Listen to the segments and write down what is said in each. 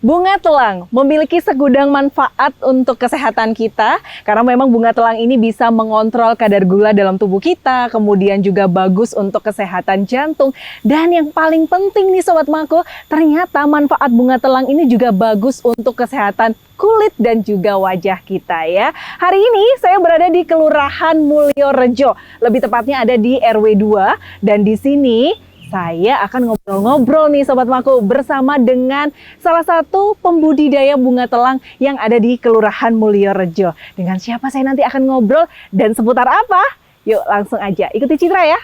Bunga telang memiliki segudang manfaat untuk kesehatan kita karena memang bunga telang ini bisa mengontrol kadar gula dalam tubuh kita, kemudian juga bagus untuk kesehatan jantung. Dan yang paling penting nih Sobat Mako, ternyata manfaat bunga telang ini juga bagus untuk kesehatan kulit dan juga wajah kita ya. Hari ini saya berada di Kelurahan Mulyorejo, lebih tepatnya ada di RW 2 dan di sini saya akan ngobrol-ngobrol nih Sobat Mako bersama dengan salah satu pembudidaya bunga telang yang ada di Kelurahan Mulyorejo. Dengan siapa saya nanti akan ngobrol dan seputar apa? Yuk langsung aja ikuti Citra ya.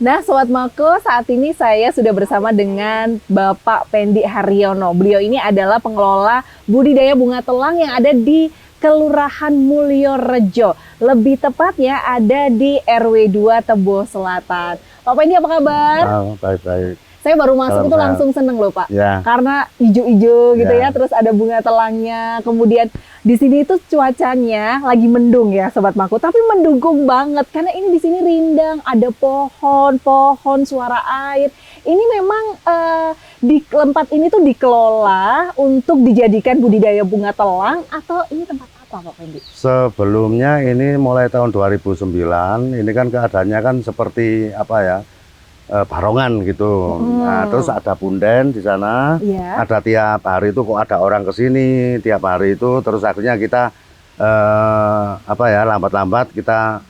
Nah Sobat Mako, saat ini saya sudah bersama dengan Bapak Pendi Haryono. Beliau ini adalah pengelola budidaya bunga telang yang ada di Kelurahan Mulyorejo. Lebih tepatnya ada di RW 2 Tebo Selatan. Pak Pendi apa kabar? Baik-baik. Saya baru masuk itu langsung seneng loh Pak, ya. Karena hijau-hijau gitu ya, terus ada bunga telangnya, kemudian di sini itu cuacanya lagi mendung ya Sobat Mako, tapi mendukung banget karena ini di sini rindang, ada pohon, suara air. Ini memang di tempat ini tuh dikelola untuk dijadikan budidaya bunga telang atau ini tempat apa Pak Pendi? Sebelumnya ini mulai tahun 2009, ini kan keadaannya kan seperti apa ya? Barongan gitu. Nah, terus ada punden di sana, ada tiap hari itu kok ada orang kesini tiap hari itu, terus akhirnya kita apa ya, lambat-lambat kita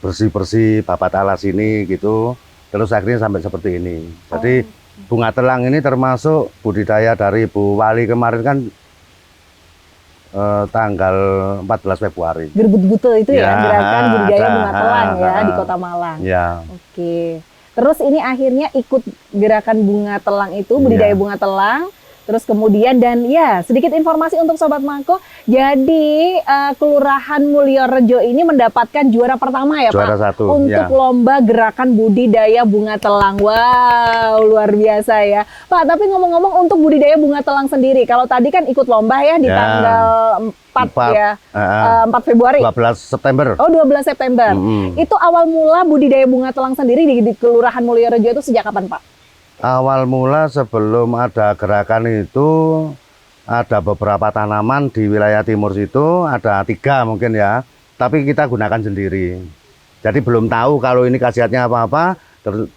bersih-bersih babat alas ini gitu, terus akhirnya sampai seperti ini. Jadi bunga telang ini termasuk budidaya dari Bu Wali kemarin kan tanggal 14 Februari. Betul itu ya, gerakan budidaya bunga telang ya di Kota Malang. Ya. Oke. Terus ini akhirnya ikut gerakan bunga telang itu, budidaya bunga telang. Terus kemudian dan ya sedikit informasi untuk Sobat Mako. Jadi Kelurahan Mulyorejo ini mendapatkan juara pertama ya juara Pak? Satu, untuk lomba gerakan budidaya bunga telang. Wow, luar biasa ya. Pak, tapi ngomong-ngomong untuk budidaya bunga telang sendiri. Kalau tadi kan ikut lomba ya di tanggal 4 ya, 4 Februari. 12 September. Oh, 12 September. Itu awal mula budidaya bunga telang sendiri di Kelurahan Mulyorejo itu sejak kapan Pak? Awal mula sebelum ada gerakan itu ada beberapa tanaman di wilayah timur situ, ada 3 mungkin ya, tapi kita gunakan sendiri. Jadi belum tahu kalau ini khasiatnya apa-apa.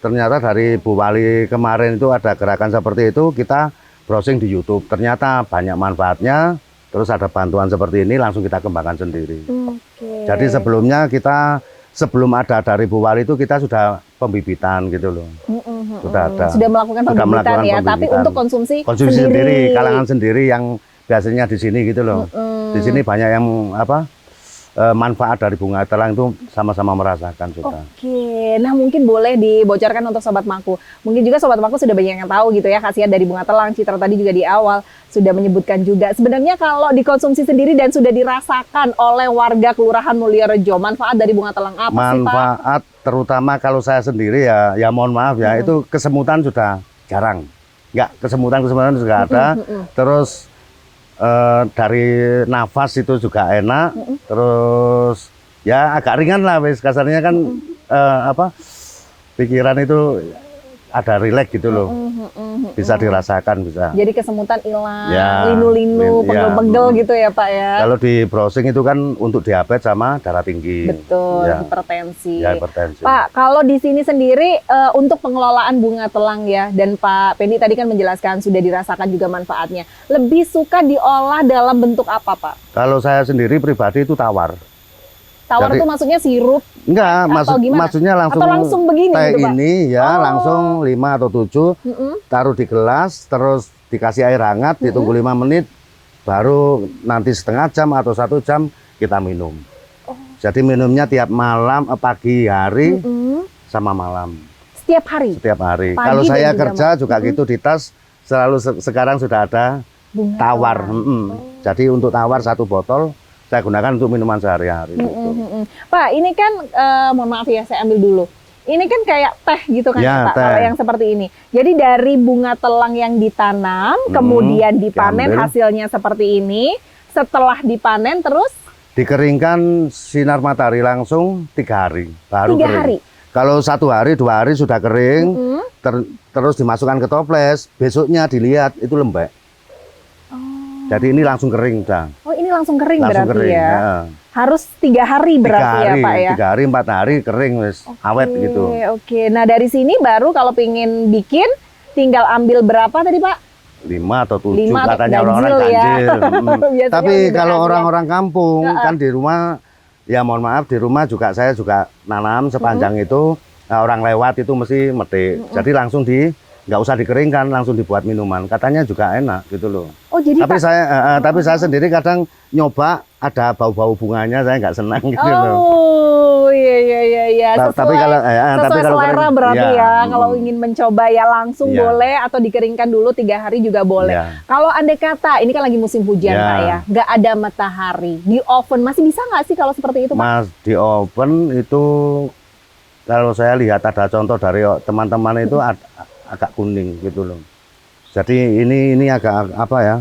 Ternyata dari Bu Wali kemarin itu ada gerakan seperti itu, kita browsing di YouTube. Ternyata banyak manfaatnya, terus ada bantuan seperti ini langsung kita kembangkan sendiri. Jadi sebelumnya sebelum ada dari Bu Wali itu kita sudah pembibitan gitu loh. Sudah melakukan pembibitan ya, tapi untuk konsumsi sendiri, kalangan sendiri yang biasanya di sini gitu loh. Di sini banyak yang manfaat dari bunga telang itu sama-sama merasakan sudah. Oke, nah mungkin boleh dibocorkan untuk Sobat Mako. Mungkin juga Sobat Mako sudah banyak yang tahu gitu ya khasiat dari bunga telang. Citra tadi juga di awal sudah menyebutkan juga. Sebenarnya kalau dikonsumsi sendiri dan sudah dirasakan oleh warga Kelurahan Mulyorejo, manfaat dari bunga telang apa sih Pak? Manfaat terutama kalau saya sendiri ya mohon maaf ya, itu kesemutan sudah jarang. Kesemutan sudah ada. Terus dari nafas itu juga enak, terus ya agak ringan lah wis kasarnya kan, pikiran itu ada rileks gitu loh, bisa dirasakan bisa. Jadi kesemutan hilang, linu-linu, pegel-pegel gitu ya Pak ya. Kalau di browsing itu kan untuk diabetes sama darah tinggi. Betul, hipertensi. Ya, hipertensi. Pak, kalau di sini sendiri untuk pengelolaan bunga telang ya, dan Pak Pendi tadi kan menjelaskan sudah dirasakan juga manfaatnya. Lebih suka diolah dalam bentuk apa Pak? Kalau saya sendiri pribadi itu tawar. Tawar Jadi- itu maksudnya sirup? Enggak, Atau gimana? maksudnya langsung Atau langsung begini teh gitu, Pak? ini ya Oh. langsung 5 atau 7 Mm-mm. taruh di gelas, terus dikasih air hangat, ditunggu 5 menit, baru nanti setengah jam atau 1 jam kita minum. Oh. Jadi minumnya tiap malam, pagi hari Mm-mm. sama malam, Setiap hari? setiap hari. Pagi Kalau dan saya juga kerja malam. juga gitu di tas selalu sekarang sudah ada Bunga tawar. telang. Mm-mm. Jadi untuk tawar 1 botol saya gunakan untuk minuman sehari-hari. gitu. Mm-mm. Pak, ini kan, mohon maaf ya, saya ambil dulu. Ini kan kayak teh gitu kan Ya, Pak, teh. kalau yang seperti ini. Jadi dari bunga telang yang ditanam, kemudian dipanen, diambil. hasilnya seperti ini. Setelah dipanen terus Dikeringkan sinar matahari langsung 3 hari, baru 3 kering. hari. Kalau 1 hari, 2 hari sudah kering, Mm-mm. terus dimasukkan ke toples, besoknya dilihat itu lembek. Oh. Jadi ini langsung kering, dah. Oh, ini langsung kering Langsung berarti kering. ya. Harus 3 hari 3 berarti hari, ya Pak ya. 3 hari, 4 hari kering, wis awet gitu. Oke. Nah dari sini baru kalau pingin bikin, tinggal ambil berapa tadi Pak? 5 atau 7 5 atau katanya orang-orang ganjil ya. ganjil. Biasanya Tapi lebih kalau berat ya. orang-orang kampung Heeh. kan di rumah, ya mohon maaf di rumah juga saya juga nanam sepanjang itu orang lewat itu mesti metik. Jadi langsung nggak usah dikeringkan, langsung dibuat minuman. Katanya juga enak gitu loh. Oh jadi Tapi Pak. tapi saya sendiri kadang nyoba ada bau-bau bunganya saya nggak senang gitu loh. Oh iya. Tapi kalau tapi Sesuai kalau selera kering, berarti iya, ya. Kalau ingin mencoba ya langsung Iya. boleh atau dikeringkan dulu 3 hari juga boleh. Iya. Kalau andai kata ini kan lagi musim hujan Iya. Pak ya, nggak ada matahari di oven masih bisa nggak sih kalau seperti itu Pak? Mas di oven itu kalau saya lihat ada contoh dari teman-teman itu agak kuning gitu loh. Jadi ini agak apa ya?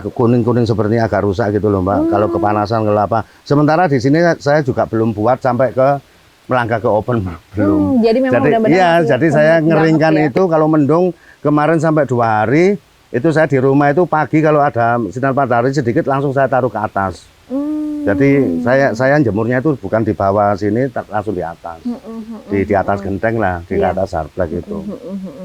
Kuning-kuning seperti ini agak rusak gitu loh Mbak. Kalau kepanasan kalau apa. Sementara di sini saya juga belum buat sampai ke melangkah ke oven belum. Jadi memang benar-benar iya, masih jadi saya banget ngeringkan ya. itu kalau mendung kemarin sampai 2 hari itu saya di rumah itu pagi kalau ada sinar matahari sedikit langsung saya taruh ke atas. Jadi saya jemurnya itu bukan di bawah sini, langsung di atas. Di atas genteng lah, di Iya. atas harplek itu.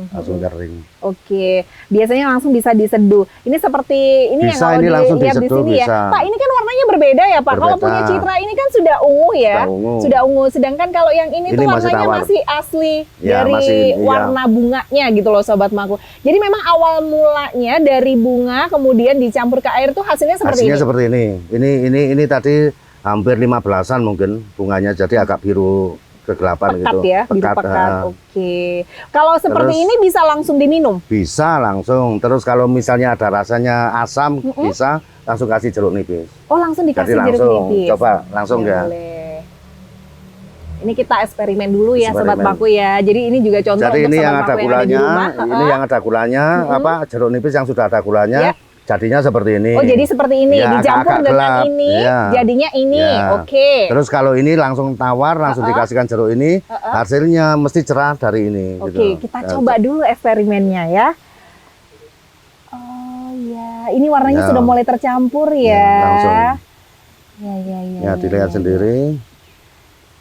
Langsung kering. Oke, biasanya langsung bisa diseduh. Ini seperti ini yang Bisa, kalau ini langsung dilihat di diseduh, sini bisa. ya. Pak, ini kan warnanya berbeda ya Pak. Kalau Berbeda. punya Citra ini kan sudah ungu ya. Sudah ungu. Sudah ungu. Sedangkan kalau yang ini, Ini tuh masih warnanya tawar. masih asli Ya, dari masih, iya. warna bunganya gitu loh Sobat Maku. Jadi memang awal mulanya dari bunga kemudian dicampur ke air tuh hasilnya seperti Hasilnya ini. seperti ini. Ini tadi hampir 15-an mungkin bunganya, jadi agak biru kegelapan Pekat gitu. ya, biru pekat. Oke. Kalau seperti Terus- ini bisa langsung diminum. Bisa langsung. Terus kalau misalnya ada rasanya asam, bisa langsung kasih jeruk nipis. Oh, langsung Jadi dikasih jeruk langsung, nipis. coba langsung ya. Boleh. Ini kita eksperimen dulu ya Sobat Eksperimen. Maku ya. Jadi ini juga contoh Jadi untuk ini Sobat yang ada Maku yang ada di gulanya, rumah. ini yang ada gulanya, apa jeruk nipis yang sudah ada gulanya, Ya. jadinya seperti ini. Oh jadi seperti ini, Ya, dicampur agak dengan gelap. ini, Ya. jadinya ini. Ya. Oke. Terus kalau ini langsung tawar, langsung dikasihkan jeruk ini, hasilnya mesti cerah dari ini. Oke, gitu. kita Ya, coba dulu eksperimennya ya. Oh ya, ini warnanya Ya. sudah mulai tercampur ya. Ya, langsung. Ya. Ya, dilihat sendiri.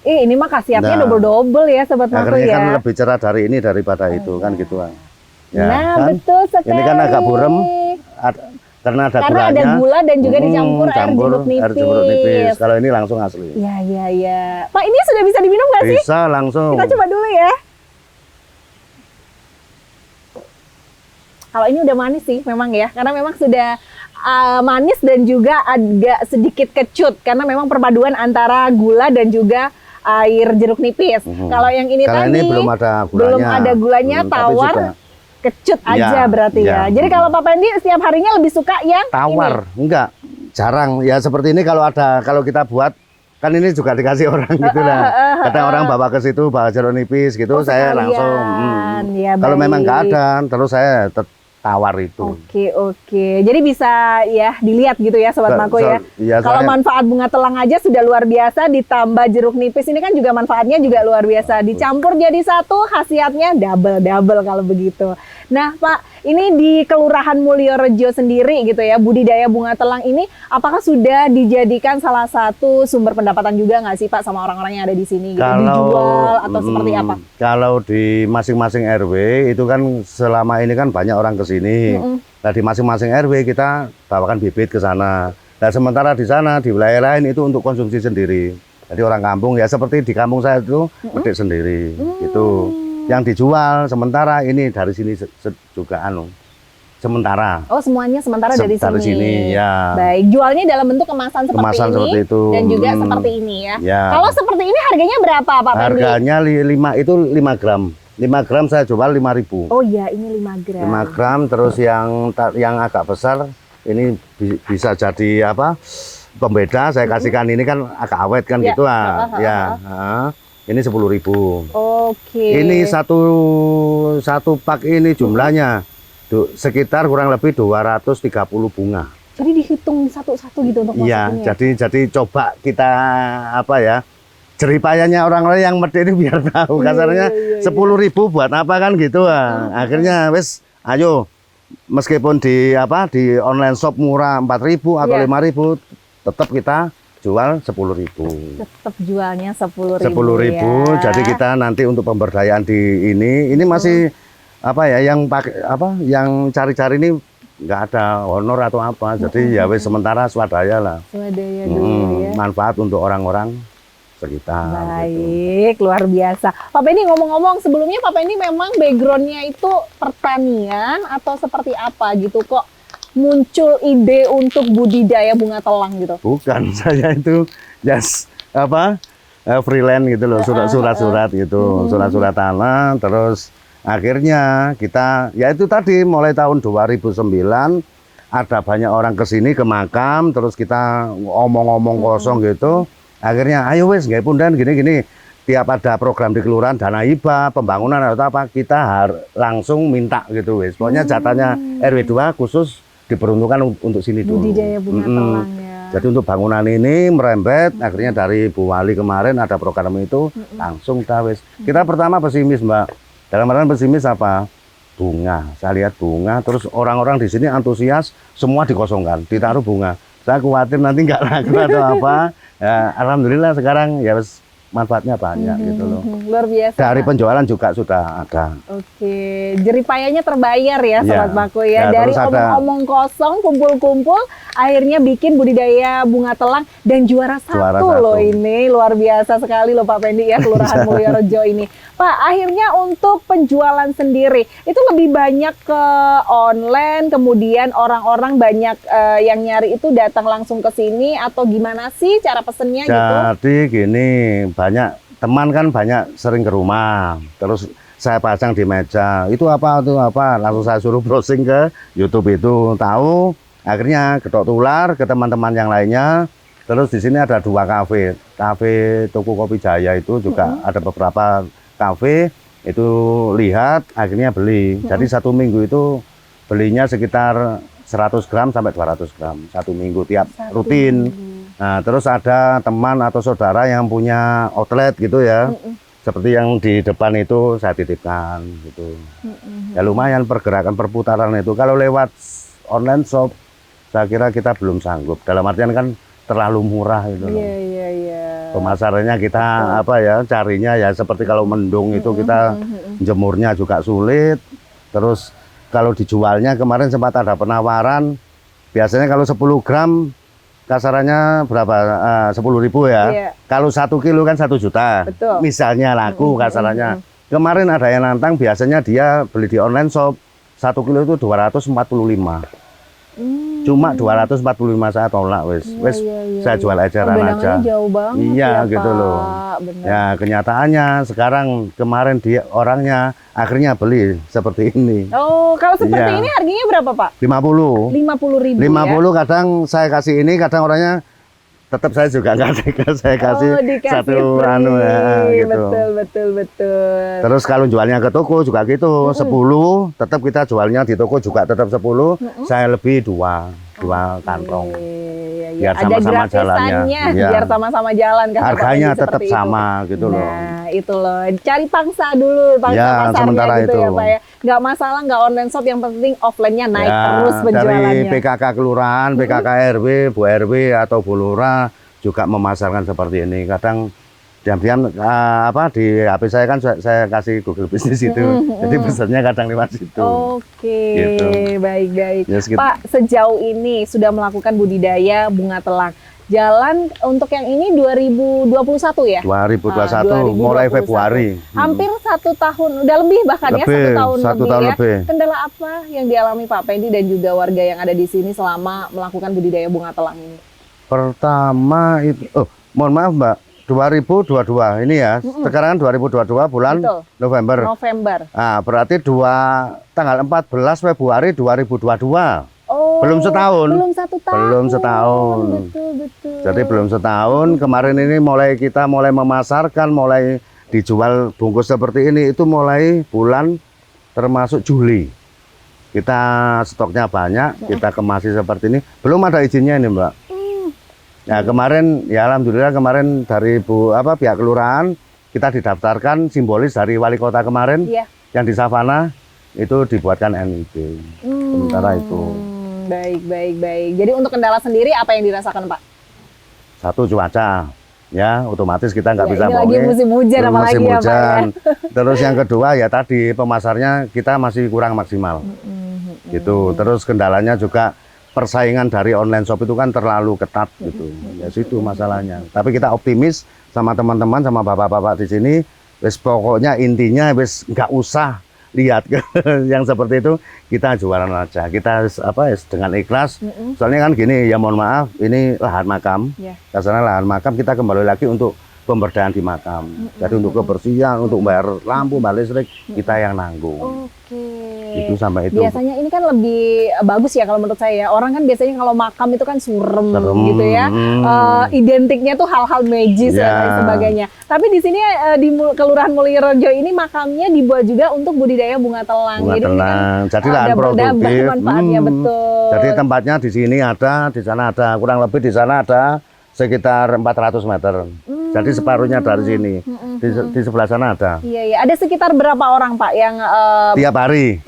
Ini mah khasiatnya Nah. double-double ya Sobat Maku Akhirnya ya. kan lebih cerah dari ini daripada itu kan gitu kan. Ya, Nah, kan? betul sekali. Ini kan agak burem, karena ada Karena gulanya. ada gula dan juga dicampur air campur jeruk nipis. air jeruk nipis. Kalau ini langsung asli. Ya. Pak, ini sudah bisa diminum nggak sih? Bisa langsung. Kita coba dulu ya. Kalau ini udah manis sih memang ya, karena memang sudah manis dan juga agak sedikit kecut karena memang perpaduan antara gula dan juga air jeruk nipis. Kalau yang ini Kalau tadi ini belum ada gulanya. belum ada gulanya, Tapi tawar, sudah kecut aja Ya, berarti ya. ya. Jadi kalau Pak Pendi setiap harinya lebih suka yang tawar, enggak. Jarang. Ya seperti ini kalau kita buat kan ini juga dikasih orang gitu lah. Kadang orang bawa ke situ bawa jeruk nipis gitu, Oh, saya sekalian. langsung. Ya, Kalau memang nggak baik. ada, terus saya tawar itu. Oke. Jadi bisa ya dilihat gitu ya Sobat Maku ya. Iya, Kalau saya- manfaat bunga telang aja sudah luar biasa, ditambah jeruk nipis ini kan juga manfaatnya juga luar biasa. Dicampur jadi satu, khasiatnya double kalau begitu. Nah Pak, ini di Kelurahan Mulyorejo sendiri gitu ya, budidaya bunga telang ini apakah sudah dijadikan salah satu sumber pendapatan juga nggak sih Pak sama orang-orang yang ada di sini gitu? Dijual atau seperti apa? Kalau di masing-masing RW itu kan selama ini kan banyak orang ke sini. Nah di masing-masing RW kita bawakan bibit ke sana. Nah sementara di sana di wilayah lain itu untuk konsumsi sendiri. Jadi orang kampung ya seperti di kampung saya itu petik sendiri gitu. Yang dijual sementara ini dari sini juga sementara. Oh, semuanya sementara dari sini. Ya. Baik, jualnya dalam bentuk kemasan seperti itu. Dan juga seperti ini ya. Ya. Kalau seperti ini harganya berapa, Pak Pendi? Harganya 5 gram. 5 gram saya jual 5.000. Oh iya, ini 5 gram. 5 gram, terus yang agak besar ini bisa jadi apa? Pembeda. Saya kasihkan ini kan agak awet kan gitu Ini 10.000. Oke. Ini satu pak ini jumlahnya sekitar kurang lebih 230 bunga. Jadi dihitung satu-satu gitu untuk Iya, masuknya. jadi coba kita apa ya? Jeripayanya orang-orang yang medit ini biar tahu kasarnya 10.000 buat apa kan gitu. Akhirnya wes ayo meskipun di online shop murah 4.000 atau 5.000 tetap kita jual 10.000. Tetap jualnya 10.000. 10.000. Ya. Jadi kita nanti untuk pemberdayaan di ini masih yang pakai yang cari-cari ini nggak ada honor atau apa. Jadi ya wes sementara swadaya lah. Swadaya dulu ya. Manfaat untuk orang-orang sekitar. Baik, gitu. Luar biasa. Pak Pendi ngomong-ngomong, sebelumnya Pak Pendi memang backgroundnya itu pertanian atau seperti apa gitu kok muncul ide untuk budidaya bunga telang gitu? Bukan, saya itu freelance gitu loh, surat-surat gitu, surat-surat tanah. Terus akhirnya kita, ya itu tadi mulai tahun 2009 ada banyak orang kesini ke makam, terus kita ngomong-ngomong kosong gitu. Akhirnya ayo wes nggak pundan gini-gini. Tiap ada program di kelurahan dana hibah, pembangunan atau apa, kita langsung minta gitu wes. Pokoknya jatahnya RW 2 khusus diperuntukkan untuk sini dulu. Budidaya bunga telang ya. Jadi untuk bangunan ini merembet, akhirnya dari Bu Wali kemarin ada program itu langsung wes. Kita pertama pesimis Mbak. Dalam artian pesimis apa? Bunga. Saya lihat bunga, terus orang-orang di sini antusias, semua dikosongkan, ditaruh bunga. Saya khawatir nanti nggak laku atau apa. Ya, alhamdulillah sekarang ya manfaatnya banyak gitu loh. Luar biasa. Dari penjualan juga sudah ada. Oke, jeripayanya terbayar ya Sobat Paku ya. Ya, Dari omong-omong kosong, kumpul-kumpul, akhirnya bikin budidaya bunga telang dan juara satu loh ini. Luar biasa sekali loh Pak Pendi ya, Kelurahan Mulyorejo ini. Pak, akhirnya untuk penjualan sendiri, itu lebih banyak ke online, kemudian orang-orang banyak yang nyari itu datang langsung ke sini atau gimana sih cara pesennya gitu? Jadi gini, banyak teman kan banyak sering ke rumah, terus saya pasang di meja, itu apa, langsung saya suruh browsing ke YouTube itu, tahu, akhirnya getok tular ke teman-teman yang lainnya. Terus di sini ada 2 kafe Toko Kopi Jaya itu juga ada beberapa kafe, itu lihat, akhirnya beli. Jadi 1 minggu itu belinya sekitar 100 gram sampai 200 gram, 1 minggu tiap rutin. Nah, terus ada teman atau saudara yang punya outlet gitu ya, seperti yang di depan itu saya titipkan gitu. Ya lumayan pergerakan perputaran itu. Kalau lewat online shop, saya kira kita belum sanggup. Dalam artian kan terlalu murah gitu loh. Iya. Pemasarannya kita carinya ya seperti kalau mendung itu kita jemurnya juga sulit. Terus kalau dijualnya kemarin sempat ada penawaran, biasanya kalau 10 gram kasarannya berapa? 10.000 ya. Iya. Kalau 1 kilo kan 1 juta. Betul. Misalnya laku kasarannya. Kemarin ada yang nantang, biasanya dia beli di online shop 1 kilo itu 245. Cuma 245 saya tolak wes. Saya jual eceran aja. Jauh banget. Iya ya, gitu Pak. loh. Bener. Ya kenyataannya sekarang kemarin dia orangnya akhirnya beli seperti ini. Oh, kalau seperti ini harganya berapa Pak? 50. 50.000 50 ya? Kadang saya kasih ini, kadang orangnya tetap saya juga nggak tega, saya kasih satu gitu. Betul. Terus kalau jualnya ke toko juga gitu, 10, tetap kita jualnya di toko juga tetap 10, saya lebih 2 kantong. Biar sama-sama jalannya. Biar sama-sama jalan kan. Harganya tetap sama gitu loh. Nah, itu loh. Cari pangsa dulu, pangsa pasarnya gitu ya Pak ya. Nggak masalah, nggak online shop, yang penting offline-nya naik terus penjualannya. Dari PKK Kelurahan, PKK RW, Bu RW atau Bu Lurah juga memasarkan seperti ini. Kadang diam-diam di HP saya kan saya kasih Google Business itu. Jadi pesannya kadang lewat situ. Oke, gitu. Baik. Yes, gitu. Pak, sejauh ini sudah melakukan budidaya bunga telang. Jalan untuk yang ini 2021 ya? 2021 mulai 2021. Februari. Hampir 1 tahun, udah lebih bahkan ya, Lebih, 1 tahun 1 tahun ya. lebih. Kendala apa yang dialami Pak Pendi dan juga warga yang ada di sini selama melakukan budidaya bunga telang ini? Pertama itu, mohon maaf Mbak, 2022 ini ya. Sekarang 2022 bulan Betul. November. Nah, berarti tanggal 14 Februari 2022. Oh, Belum setahun. Belum 1 tahun. Belum setahun. Betul. Jadi belum setahun. Kemarin ini kita mulai memasarkan, mulai dijual bungkus seperti ini itu mulai bulan termasuk Juli. Kita stoknya banyak, kita kemasi seperti ini. Belum ada izinnya ini, Mbak. Ya kemarin, ya alhamdulillah kemarin dari pihak kelurahan kita didaftarkan simbolis dari wali kota kemarin, yang di Savana itu dibuatkan NIB. Sementara itu. Baik. Jadi untuk kendala sendiri apa yang dirasakan Pak? Satu, cuaca, ya otomatis kita nggak bisa ini bohongin. lagi musim hujan apalagi musim ya Pak hujan. ya. Terus yang kedua ya tadi pemasarnya kita masih kurang maksimal. Gitu. Terus kendalanya juga persaingan dari online shop itu kan terlalu ketat gitu. Ya situ masalahnya. Tapi kita optimis sama teman-teman, sama bapak-bapak di sini. Wes pokoknya intinya wes nggak usah lihat yang seperti itu, kita jualan aja. Kita dengan ikhlas. Soalnya kan gini, ya mohon maaf, ini lahan makam. Kasarnya lahan makam, kita kembali lagi untuk pemberdayaan di makam. Jadi untuk kebersihan, untuk bayar lampu, bayar listrik, kita yang nanggung. Itu sampai itu. Biasanya ini kan lebih bagus ya kalau menurut saya. Orang kan biasanya kalau makam itu kan surem gitu ya. Identiknya tuh hal-hal magis dan lain sebagainya. Tapi di sini di Kelurahan Mulyorejo ini makamnya dibuat juga untuk budidaya bunga telang. Bunga telang. Jadi lahan produktif. Manfaatnya betul. Jadi tempatnya di sini ada, di sana ada. Kurang lebih di sana ada sekitar 400 meter. Jadi separuhnya dari sini. Di sebelah sana ada. Iya. Ada sekitar berapa orang Pak yang tiap hari?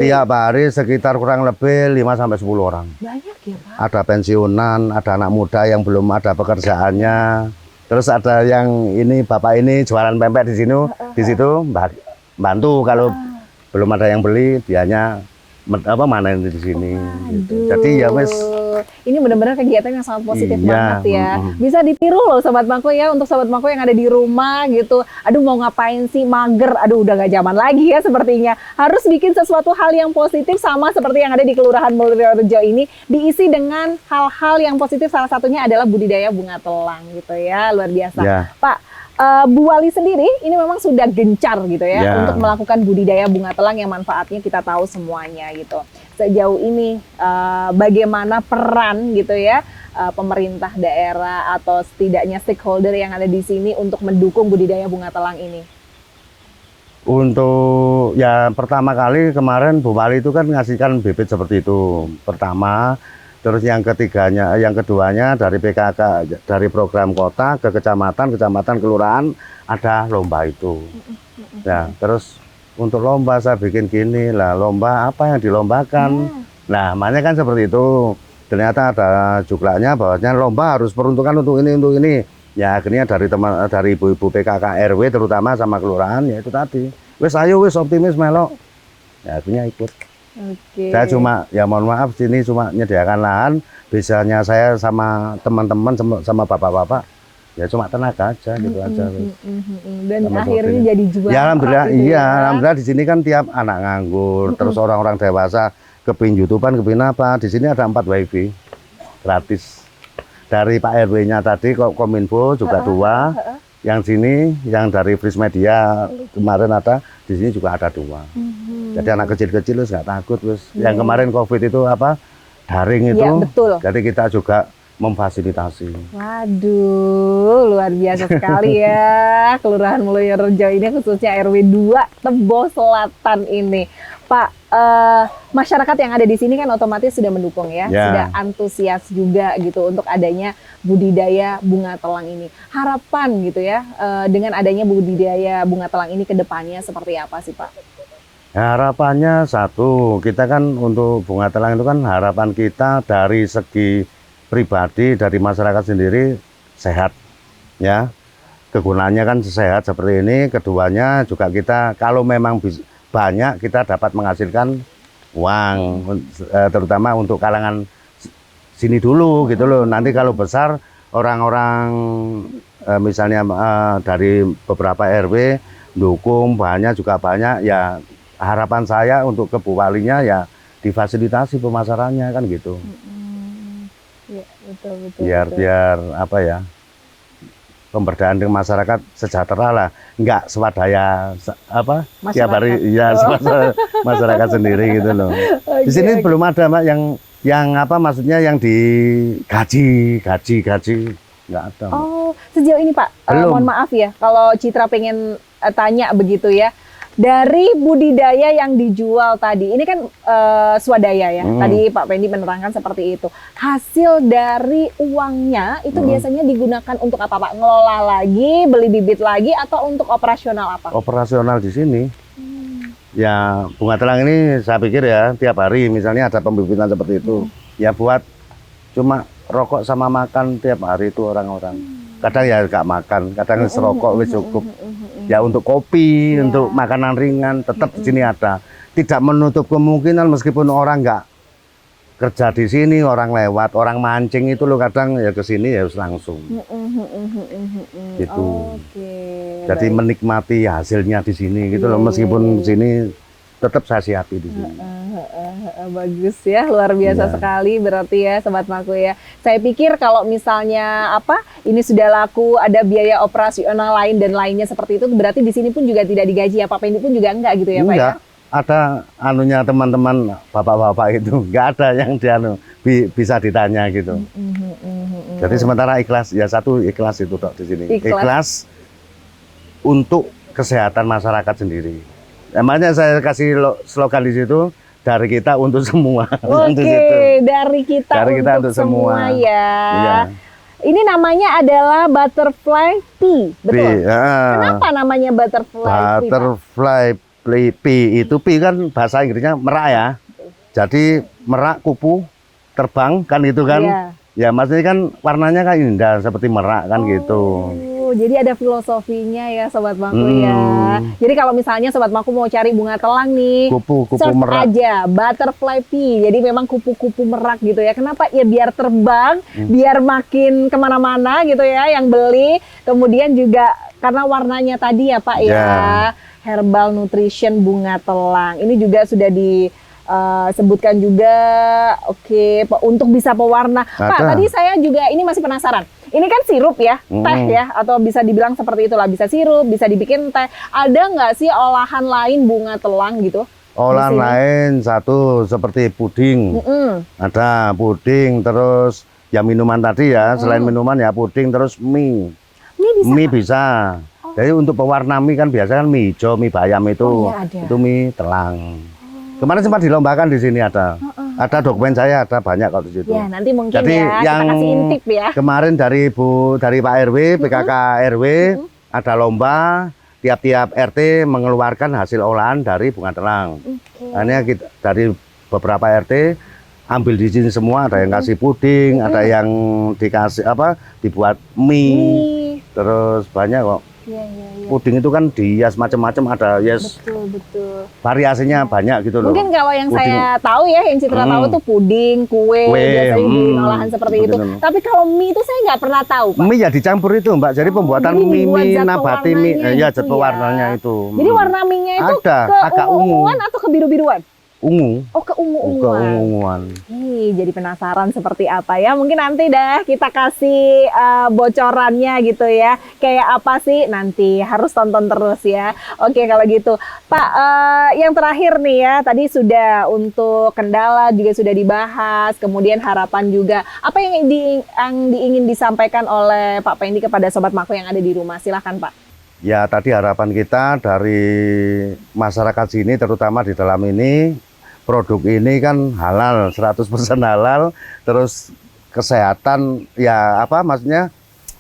Tiap hari Sekitar kurang lebih 5-10 orang. Banyak ya Pak? Ada pensiunan, ada anak muda yang belum ada pekerjaannya. Terus ada yang ini bapak ini jualan pempek di sini, di situ bantu kalau belum ada yang beli, dianya manen di sini. Gitu. Jadi ya wes. Ini benar-benar kegiatan yang sangat positif banget ya. Bisa ditiru loh Sobat Mako ya, untuk Sobat Mako yang ada di rumah gitu. Aduh mau ngapain sih, mager, aduh udah gak zaman lagi ya sepertinya. Harus bikin sesuatu hal yang positif sama seperti yang ada di Kelurahan Mulyorejo ini. Diisi dengan hal-hal yang positif, salah satunya adalah budidaya bunga telang gitu ya, luar biasa. Pak, Bu Wali sendiri ini memang sudah gencar gitu ya untuk melakukan budidaya bunga telang yang manfaatnya kita tahu semuanya gitu. Sejauh ini bagaimana peran gitu ya pemerintah daerah atau setidaknya stakeholder yang ada di sini untuk mendukung budidaya bunga telang ini? Untuk ya pertama kali kemarin Bu Wali itu kan ngasihkan bibit seperti itu pertama. Terus yang keduanya dari PKK, dari program kota ke kecamatan, kelurahan ada lomba itu. Ya, terus untuk lomba saya bikin gini lah, lomba apa yang dilombakan. Nah, makanya kan seperti itu. Ternyata ada juklaknya bahwasanya lomba harus peruntukan untuk ini. Ya akhirnya dari ibu-ibu PKK RW terutama sama kelurahan ya itu tadi. Wes ayo wes optimis melok. Ya akhirnya ikut. Saya cuma, ya mohon maaf, sini cuma menyediakan lahan, biasanya saya sama teman-teman, sama bapak-bapak, ya cuma tenaga aja gitu aja. Dan akhirnya jadi juara. Ya alhamdulillah, alhamdulillah di sini kan tiap anak nganggur, terus orang-orang dewasa kepin YouTubean, kepin apa, di sini ada 4 wifi gratis. Dari Pak RW-nya tadi, Kominfo juga 2, yang sini, yang dari Fris Media kemarin ada, di sini juga ada 2. Jadi anak kecil-kecil nggak takut, yang kemarin COVID itu daring itu, jadi kita juga memfasilitasi. Waduh, luar biasa sekali ya Kelurahan Mulyorejo ini, khususnya RW 2 Tebo Selatan ini. Pak, masyarakat yang ada di sini kan otomatis sudah mendukung ya, sudah antusias juga gitu untuk adanya budidaya bunga telang ini. Harapan gitu ya, dengan adanya budidaya bunga telang ini ke depannya seperti apa sih Pak? Harapannya satu, kita kan untuk bunga telang itu kan harapan kita dari segi pribadi, dari masyarakat sendiri sehat ya. Kegunaannya kan sehat seperti ini. Keduanya juga kita kalau memang banyak kita dapat menghasilkan uang, terutama untuk kalangan sini dulu gitu loh. Nanti kalau besar orang-orang misalnya dari beberapa RW dukung, bahannya juga banyak, ya harapan saya untuk ke Bu Walinya ya difasilitasi pemasarannya kan gitu. Ya, betul. Biar apa ya, pemberdayaan dengan masyarakat sejahtera lah, nggak swadaya apa tiap hari ya masyarakat sendiri gitu loh. Di sini belum ada Mbak yang apa maksudnya yang digaji nggak ada. Oh, sejauh ini Pak, Belum. mohon maaf ya kalau Citra pengen tanya begitu ya. Dari budidaya yang dijual tadi, ini kan swadaya ya. Tadi Pak Pendi menerangkan seperti itu. Hasil dari uangnya itu biasanya digunakan untuk apa Pak? Ngelola lagi, beli bibit lagi, atau untuk operasional apa? Operasional di sini. Ya bunga telang ini saya pikir ya tiap hari misalnya ada pembibitan seperti itu. Ya buat cuma rokok sama makan tiap hari itu orang-orang. Kadang ya nggak makan, kadang serokok wis cukup. Ya untuk kopi, untuk makanan ringan tetap di sini ada. Tidak menutup kemungkinan meskipun orang nggak kerja di sini, orang lewat, orang mancing itu loh kadang ya ke sini ya harus langsung. Gitu. Jadi menikmati hasilnya di sini gitu loh, meskipun di sini tetap saya siapi di sini. Bagus ya, luar biasa sekali berarti ya Sobat Maku ya. Saya pikir kalau misalnya ini sudah laku, ada biaya operasional lain dan lainnya seperti itu, berarti di sini pun juga tidak digaji ya Pak Pendi pun juga enggak gitu ya Pak ya? Ada anunya teman-teman bapak-bapak itu, enggak ada yang bisa ditanya gitu. Jadi sementara ikhlas, ya satu ikhlas itu di sini. Ikhlas untuk kesehatan masyarakat sendiri. Emangnya saya kasih slogan di situ, dari kita untuk semua. Oke, dari kita untuk semua ya. Iya. Ini namanya adalah butterfly pea, betul? Kenapa namanya butterfly pea? Butterfly pea itu pea kan bahasa Inggrisnya merak ya. Jadi merak kupu terbang kan gitu kan? Ya maksudnya kan warnanya kan indah seperti merak kan gitu. Jadi ada filosofinya ya Sobat Maku ya. Jadi kalau misalnya Sobat Maku mau cari bunga telang nih, kupu-kupu merak aja butterfly pea. Jadi memang kupu-kupu merak gitu ya. Kenapa? Ya biar terbang, biar makin kemana-mana gitu ya yang beli. Kemudian juga karena warnanya tadi ya Pak ya, herbal nutrition bunga telang. Ini juga sudah disebutkan juga, untuk bisa pewarna. Pak, tadi saya juga ini masih penasaran. Ini kan sirup ya, teh ya, atau bisa dibilang seperti itulah, bisa sirup, bisa dibikin teh. Ada nggak sih olahan lain bunga telang gitu? Olahan lain satu seperti puding, ada puding, terus ya minuman tadi ya, selain minuman ya puding, terus mie. Mie bisa. Jadi untuk pewarna mie kan biasanya kan mie hijau, mie bayam itu mie telang. Kemarin sempat dilombakan di sini ada dokumen saya, ada banyak kalau di situ. Ya nanti mungkin jadi yang kita kasih intip ya. Kemarin dari Pak RW, PKK RW ada lomba, tiap-tiap RT mengeluarkan hasil olahan dari bunga telang. Hanya kita dari beberapa RT ambil di sini semua, ada yang kasih puding, ada yang dikasih dibuat mie, terus banyak kok. Puding itu kan dihias macam-macam, ada betul. Variasinya banyak gitu loh. Mungkin kalau yang puding, saya tahu ya, yang Citra tahu tuh puding, kue biasanya di olahan seperti itu. Tapi kalau mie itu saya nggak pernah tahu Pak. Mie ya dicampur itu Mbak, jadi pembuatan mie nabati mie, ya zat pewarnanya itu. Jadi warna mie-nya itu agak unguan atau kebiru-biruan? Ungu. Oh, keunguan. Jadi penasaran seperti apa ya. Mungkin nanti kita kasih bocorannya gitu ya. Kayak apa sih nanti, harus tonton terus ya. Oke kalau gitu. Pak, yang terakhir nih ya. Tadi sudah untuk kendala juga sudah dibahas. Kemudian harapan juga. Apa yang ingin disampaikan oleh Pak Pendi kepada Sobat Maku yang ada di rumah? Silahkan Pak. Ya tadi harapan kita dari masyarakat sini, terutama di dalam ini, produk ini kan halal, 100% halal, terus kesehatan ya maksudnya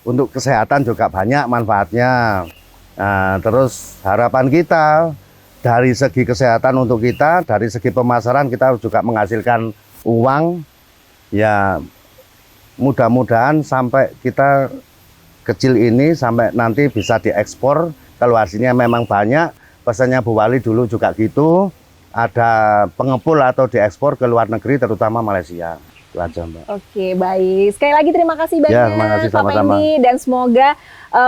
untuk kesehatan juga banyak manfaatnya. Nah, terus harapan kita dari segi kesehatan untuk kita, dari segi pemasaran kita juga menghasilkan uang, ya mudah-mudahan sampai kita kecil ini sampai nanti bisa diekspor. Kalau hasilnya memang banyak, pesannya Bu Wali dulu juga gitu, ada pengepul atau diekspor ke luar negeri terutama Malaysia. Itu aja, Mbak. Oke, baik. Sekali lagi terima kasih banyak Ya, terima kasih, Pak sama-sama. Pendi, dan semoga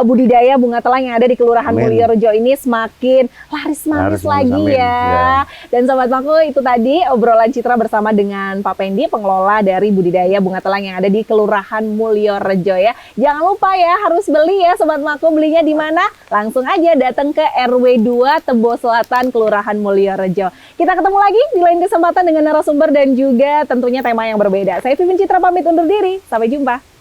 budidaya bunga telang yang ada di Kelurahan Amin. Mulyorejo ini semakin laris manis Laris manis, lagi amin. ya. Ya. Dan Sobat Maku, itu tadi obrolan Citra bersama dengan Pak Pendi, pengelola dari budidaya bunga telang yang ada di Kelurahan Mulyorejo ya. Jangan lupa ya, harus beli ya Sobat Maku. Belinya di mana? Langsung aja datang ke RW 2 Tebo Selatan, Kelurahan Mulyorejo. Kita ketemu lagi di lain kesempatan dengan narasumber dan juga tentunya tema yang berbeda. Saya Vivin Citra pamit undur diri. Sampai jumpa.